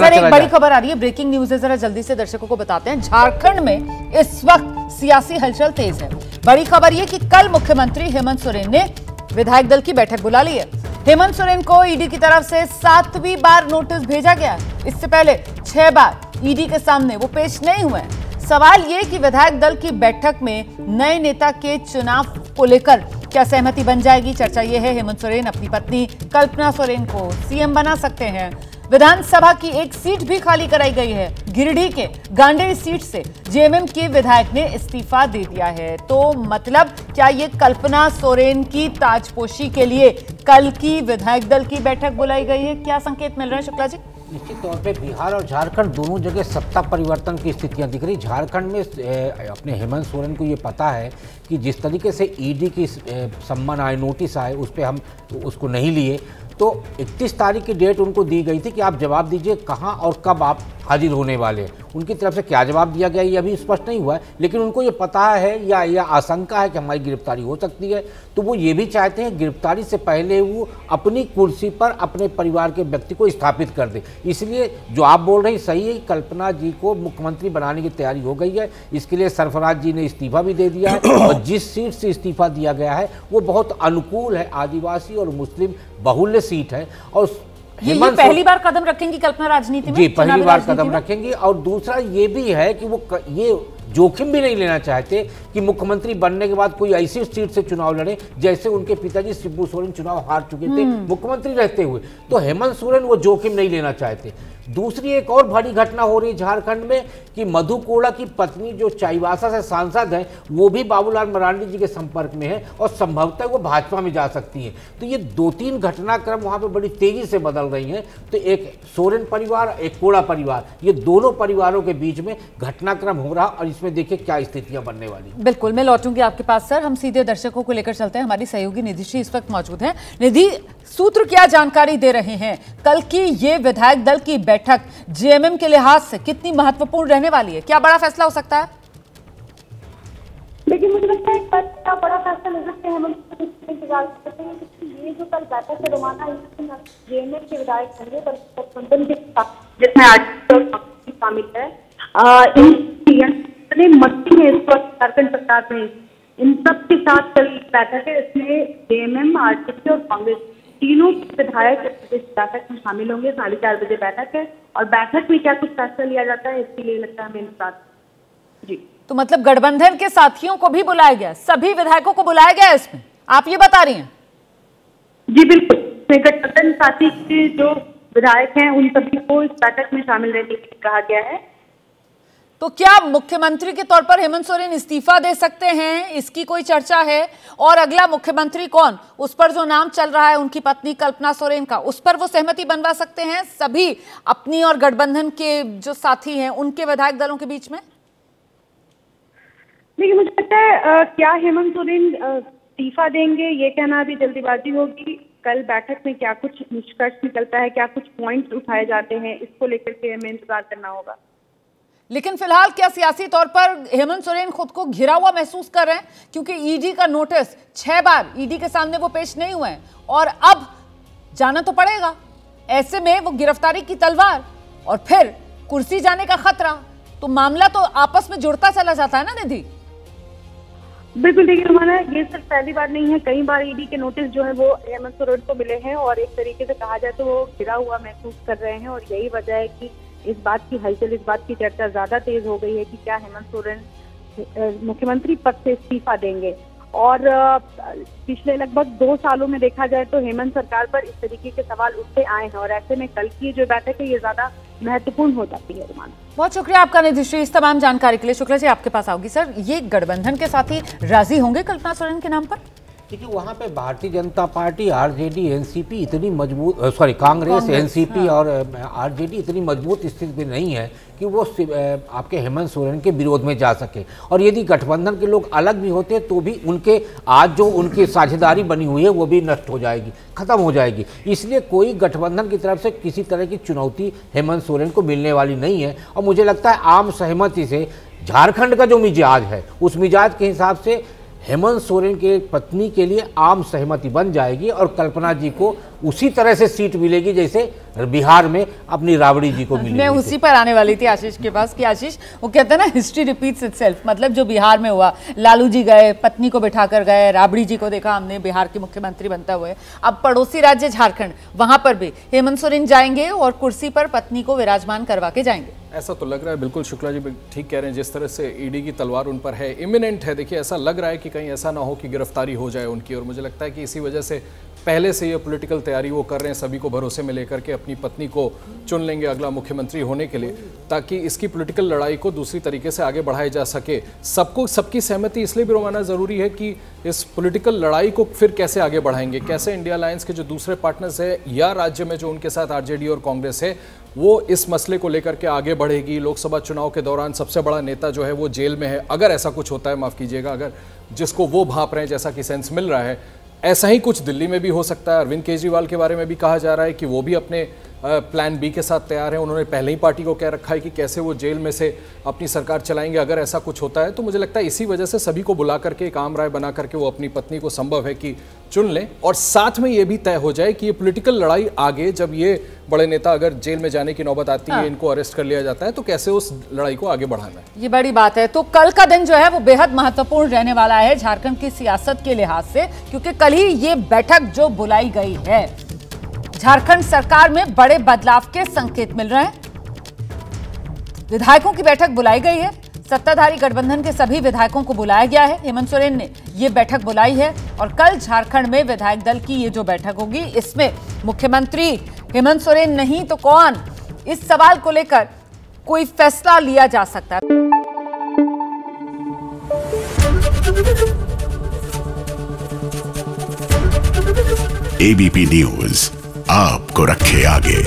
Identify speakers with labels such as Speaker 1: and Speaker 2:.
Speaker 1: Sir एक बड़ी खबर आ रही है, ब्रेकिंग न्यूज है, जरा जल्दी से दर्शकों को बताते हैं। झारखंड में इस वक्त सियासी हलचल तेज है। बड़ी खबर ये कि कल मुख्यमंत्री हेमंत सोरेन ने विधायक दल की बैठक बुला ली है। हेमंत सोरेन को ईडी की तरफ से 7वीं बार नोटिस भेजा गया। इससे पहले 6 बार ईडी के सामने वो पेश नहीं हुए। सवाल ये कि विधायक दल की बैठक में नए नेता के चुनाव को लेकर क्या सहमति बन जाएगी। चर्चा ये है हेमंत सोरेन अपनी पत्नी कल्पना सोरेन को सीएम बना सकते हैं। विधानसभा की एक सीट भी खाली कराई गई है। गिरिडीह के गांडेय सीट से जेएमएम के विधायक ने इस्तीफा दे दिया है। तो मतलब क्या ये कल्पना सोरेन की ताजपोशी के लिए कल की विधायक दल की बैठक बुलाई गई है? क्या संकेत मिल रहे हैं शुक्ला जी?
Speaker 2: निश्चित तौर पे बिहार और झारखंड दोनों जगह सत्ता परिवर्तन की स्थितियां दिख रही। झारखंड में अपने हेमंत सोरेन को ये पता है कि जिस तरीके से ईडी की सम्मन आए, नोटिस आए, उस पर हम उसको नहीं लिए। तो 31 तारीख की डेट उनको दी गई थी कि आप जवाब दीजिए कहाँ और कब आप हाजिर होने वाले हैं। उनकी तरफ से क्या जवाब दिया गया ये अभी स्पष्ट नहीं हुआ है, लेकिन उनको ये पता है या आशंका है कि हमारी गिरफ्तारी हो सकती है। तो वो ये भी चाहते हैं गिरफ्तारी से पहले वो अपनी कुर्सी पर अपने परिवार के व्यक्ति को स्थापित कर दे। इसलिए जो आप बोल रहे हैं सही है, कल्पना जी को मुख्यमंत्री बनाने की तैयारी हो गई है। इसके लिए सरफराज जी ने इस्तीफा भी दे दिया है और जिस सीट से इस्तीफा दिया गया है वो बहुत अनुकूल है, आदिवासी और मुस्लिम बहुल्य सीट है। और
Speaker 1: ये पहली बार कदम रखेंगी कल्पना राजनीति में?
Speaker 2: जी, पहली बार कदम रखेंगी। और दूसरा ये भी है कि वो ये जोखिम भी नहीं लेना चाहते कि मुख्यमंत्री बनने के बाद कोई ऐसी सीट से चुनाव लड़े जैसे उनके पिताजी शिबू सोरेन चुनाव हार चुके थे मुख्यमंत्री रहते हुए। तो हेमंत सोरेन वो जोखिम नहीं लेना चाहते। दूसरी एक और बड़ी घटना हो रही है झारखंड में कि मधु कोड़ा की पत्नी जो चाईबासा से सांसद है वो भी बाबूलाल मरांडी जी के संपर्क में है और संभवतः वो भाजपा में जा सकती है। तो ये 2-3 घटनाक्रम वहां पे बड़ी तेजी से बदल रही हैं। तो एक सोरेन परिवार, एक कोड़ा परिवार, ये दोनों परिवारों के बीच में घटनाक्रम हो रहा और इसमें देखिए क्या स्थितियां बनने वाली।
Speaker 1: बिल्कुल, मैं लौटूंगी आपके पास सर। हम सीधे दर्शकों को लेकर चलते हैं। हमारी सहयोगी निधि श्री इस वक्त मौजूद है। निधि, सूत्र क्या जानकारी दे रहे हैं? कल की ये विधायक दल की बैठक जेएमएम के लिहाज से कितनी महत्वपूर्ण रहने वाली है? क्या बड़ा फैसला हो सकता है?
Speaker 3: लेकिन मुझे लगता है एक बड़ा बड़ा फैसला ले सकते हैं। हम इंतजार करते हैं कि ये जो कल बैठक है रोमाना जेएमएम के विधायक होंगे गठबंधन के जिसमें आरजेडी शामिल है। इन मस्ती है इस वक्त झारखंड सरकार में, इन सब के साथ कल बैठक है। इसमें जेएमएम, आरजेडी और कांग्रेस तीनों विधायक इस बैठक में शामिल होंगे। 4:30 बजे बैठक है और बैठक में क्या कुछ फैसला लिया जाता है इसके लिए लगता है हमें इंतजार। जी, तो
Speaker 1: मतलब गठबंधन के साथियों को भी बुलाया गया, सभी विधायकों को बुलाया गया है इसमें, आप ये बता रही हैं?
Speaker 3: जी बिल्कुल, गठबंधन साथी के जो विधायक हैं उन सभी को इस बैठक में शामिल रहने के लिए कहा गया है।
Speaker 1: तो क्या मुख्यमंत्री के तौर पर हेमंत सोरेन इस्तीफा दे सकते हैं, इसकी कोई चर्चा है? और अगला मुख्यमंत्री कौन, उस पर जो नाम चल रहा है उनकी पत्नी कल्पना सोरेन का, उस पर वो सहमति बनवा सकते हैं सभी अपनी और गठबंधन के जो साथी हैं उनके विधायक दलों के बीच में?
Speaker 3: देखिए, मुझे लगता है क्या हेमंत सोरेन इस्तीफा देंगे ये कहना अभी जल्दीबाजी होगी। कल बैठक में क्या कुछ निष्कर्ष निकलता है, क्या कुछ पॉइंट्स उठाए जाते हैं, इसको लेकर के हमें इंतजार करना होगा।
Speaker 1: लेकिन फिलहाल क्या सियासी तौर पर हेमंत सोरेन खुद को घिरा हुआ महसूस कर रहे हैं? क्योंकि ईडी का नोटिस 6 बार ईडी के सामने वो पेश नहीं हुए हैं और अब जाना तो पड़ेगा। ऐसे में वो गिरफ्तारी की तलवार और फिर कुर्सी जाने का खतरा, तो मामला तो आपस में जुड़ता चला जाता है ना निधि?
Speaker 3: बिल्कुल, देखिए हमारा ये सिर्फ पहली बार नहीं है, कई बार ईडी के नोटिस जो है वो हेमंत सोरेन को मिले हैं और एक तरीके से कहा जाए तो वो घिरा हुआ महसूस कर रहे हैं। और यही वजह है कि इस बात की हलचल, इस बात की चर्चा ज्यादा तेज हो गई है कि क्या हेमंत सोरेन मुख्यमंत्री पद से इस्तीफा देंगे। और पिछले लगभग 2 सालों में देखा जाए तो हेमंत सरकार पर इस तरीके के सवाल उठते आए हैं और ऐसे में कल की जो बैठक है ये ज्यादा महत्वपूर्ण हो जाती है।
Speaker 1: बहुत शुक्रिया आपका निधि श्री इस तमाम जानकारी के लिए। शुक्ला जी आपके पास आओगी सर। ये गठबंधन के साथी राजी होंगे कल्पना सोरेन के नाम पर?
Speaker 2: देखिए, वहाँ पे Bharatiya Janata party, RJD, NCP इतनी मजबूत, कांग्रेस, एनसीपी और आरजेडी इतनी मजबूत स्थिति में नहीं है कि वो आपके हेमंत सोरेन के विरोध में जा सके। और यदि गठबंधन के लोग अलग भी होते तो भी उनके आज जो उनकी साझेदारी बनी हुई है वो भी नष्ट हो जाएगी, खत्म हो जाएगी। इसलिए कोई गठबंधन की तरफ से किसी तरह की चुनौती हेमंत सोरेन को मिलने वाली नहीं है। और मुझे लगता है आम सहमति से झारखंड का जो मिजाज है उस मिजाज के हिसाब से हेमंत सोरेन के पत्नी के लिए आम सहमति बन जाएगी और कल्पना जी को उसी तरह से सीट मिलेगी जैसे बिहार में अपनी राबड़ी जी को मिली।
Speaker 1: मैं उसी पर आने वाली थी आशीष के पास कि आशीष, वो कहते हैं ना हिस्ट्री रिपीट्स इटसेल्फ, मतलब जो बिहार में हुआ, लालू जी गए, पत्नी को बिठाकर गए, राबड़ी जी को देखा हमने बिहार के मुख्यमंत्री बनता हुए, अब पड़ोसी राज्य झारखंड, वहां पर भी हेमंत सोरेन जाएंगे और कुर्सी पर पत्नी को विराजमान करवा के जाएंगे।
Speaker 4: ऐसा तो लग रहा है, बिल्कुल शुक्ला जी ठीक कह रहे हैं, जिस तरह से ईडी की तलवार उन पर है, इमिनेंट है। देखिए ऐसा लग रहा है कि कहीं ऐसा ना हो कि गिरफ्तारी हो जाए उनकी, और मुझे लगता है कि इसी वजह से पहले से ये पॉलिटिकल तैयारी वो कर रहे हैं, सभी को भरोसे में लेकर के अपनी पत्नी को चुन लेंगे अगला मुख्यमंत्री होने के लिए, ताकि इसकी पॉलिटिकल लड़ाई को दूसरी तरीके से आगे बढ़ाया जा सके। सबकी सहमति इसलिए भी रोमाना ज़रूरी है कि इस पॉलिटिकल लड़ाई को फिर कैसे आगे बढ़ाएंगे, कैसे इंडिया अलायंस के जो दूसरे पार्टनर्स है या राज्य में जो उनके साथ आरजेडी और कांग्रेस है वो इस मसले को लेकर के आगे बढ़ेगी। लोकसभा चुनाव के दौरान सबसे बड़ा नेता जो है वो जेल में है, अगर ऐसा कुछ होता है, माफ़ कीजिएगा, अगर जिसको वो भांप रहे हैं जैसा कि सेंस मिल रहा है, ऐसा ही कुछ दिल्ली में भी हो सकता है। अरविंद केजरीवाल के बारे में भी कहा जा रहा है कि वो भी अपने प्लान बी के साथ तैयार हैं। उन्होंने पहले ही पार्टी को कह रखा है कि कैसे वो जेल में से अपनी सरकार चलाएंगे अगर ऐसा कुछ होता है। तो मुझे लगता है इसी वजह से सभी को बुला करके एक आम राय बना करके वो अपनी पत्नी को संभव है कि चुन लें, और साथ में ये भी तय हो जाए कि ये पॉलिटिकल लड़ाई आगे जब ये बड़े नेता अगर जेल में जाने की नौबत आती है, इनको अरेस्ट कर लिया जाता है, तो कैसे उस लड़ाई को आगे बढ़ाना है, ये
Speaker 1: बड़ी बात है। तो कल का दिन जो है वो बेहद महत्वपूर्ण रहने वाला है झारखंड की सियासत के लिहाज से, क्योंकि कल ही ये बैठक जो बुलाई गई है, झारखंड सरकार में बड़े बदलाव के संकेत मिल रहे हैं। विधायकों की बैठक बुलाई गई है, सत्ताधारी गठबंधन के सभी विधायकों को बुलाया गया है। हेमंत सोरेन ने ये बैठक बुलाई है और कल झारखंड में विधायक दल की ये जो बैठक होगी, इसमें मुख्यमंत्री हेमंत सोरेन नहीं तो कौन, इस सवाल को लेकर कोई फैसला लिया जा सकता है।
Speaker 5: एबीपी न्यूज आपको रखे आगे।